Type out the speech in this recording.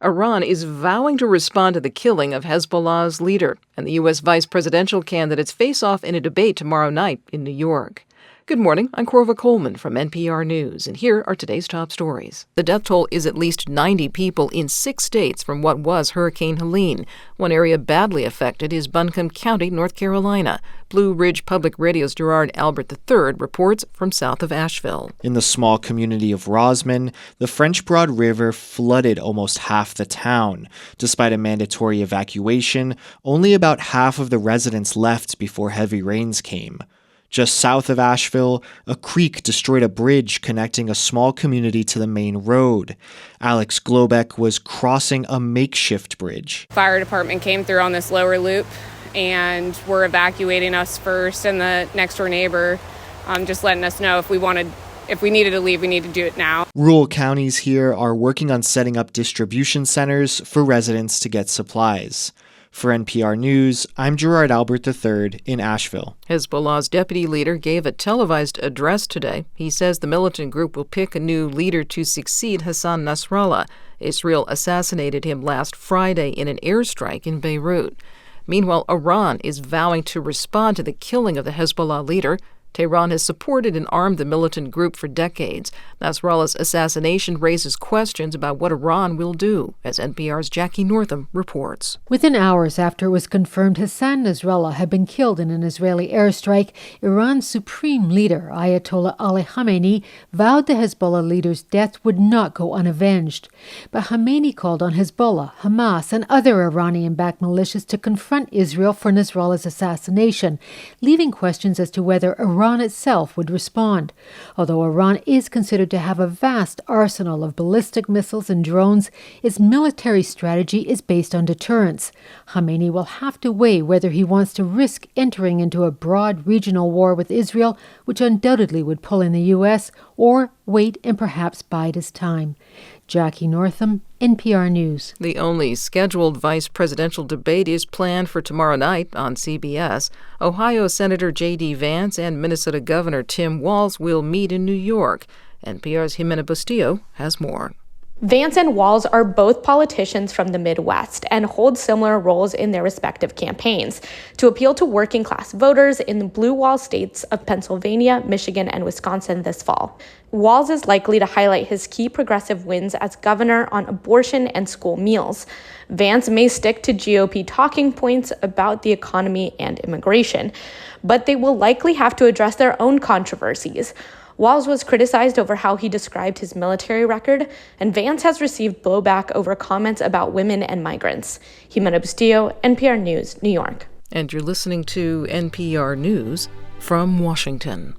Iran is vowing to respond to the killing of Hezbollah's leader, and the U.S. vice presidential candidates face off in a debate tomorrow night in New York. Good morning, I'm Corva Coleman from NPR News, and here are today's top stories. The death toll is at least 90 people in 6 states from what was Hurricane Helene. One area badly affected is Buncombe County, North Carolina. Blue Ridge Public Radio's Gerard Albert III reports from south of Asheville. In the small community of Rosman, the French Broad River flooded almost half the town. Despite a mandatory evacuation, only about half of the residents left before heavy rains came. Just south of Asheville, a creek destroyed a bridge connecting a small community to the main road. Alex Globeck was crossing a makeshift bridge. Fire department came through on this lower loop and were evacuating us first, and the next door neighbor just letting us know if we needed to leave, we need to do it now. Rural counties here are working on setting up distribution centers for residents to get supplies. For NPR News, I'm Gerard Albert III in Asheville. Hezbollah's deputy leader gave a televised address today. He says the militant group will pick a new leader to succeed Hassan Nasrallah. Israel assassinated him last Friday in an airstrike in Beirut. Meanwhile, Iran is vowing to respond to the killing of the Hezbollah leader. Tehran has supported and armed the militant group for decades. Nasrallah's assassination raises questions about what Iran will do, as NPR's Jackie Northam reports. Within hours after it was confirmed Hassan Nasrallah had been killed in an Israeli airstrike, Iran's supreme leader, Ayatollah Ali Khamenei, vowed the Hezbollah leader's death would not go unavenged. But Khamenei called on Hezbollah, Hamas, and other Iranian-backed militias to confront Israel for Nasrallah's assassination, leaving questions as to whether Iran itself would respond. Although Iran is considered to have a vast arsenal of ballistic missiles and drones, its military strategy is based on deterrence. Khamenei will have to weigh whether he wants to risk entering into a broad regional war with Israel, which undoubtedly would pull in the U.S., or wait and perhaps bide his time. Jackie Northam, NPR News. The only scheduled vice presidential debate is planned for tomorrow night on CBS. Ohio Senator J.D. Vance and Minnesota Governor Tim Walz will meet in New York. NPR's Helene Bustillo has more. Vance and Walz are both politicians from the Midwest and hold similar roles in their respective campaigns to appeal to working-class voters in the blue wall states of Pennsylvania, Michigan, and Wisconsin this fall. Walz is likely to highlight his key progressive wins as governor on abortion and school meals. Vance may stick to GOP talking points about the economy and immigration, but they will likely have to address their own controversies. Walz was criticized over how he described his military record, and Vance has received blowback over comments about women and migrants. Helene Bustillo, NPR News, New York. And you're listening to NPR News from Washington.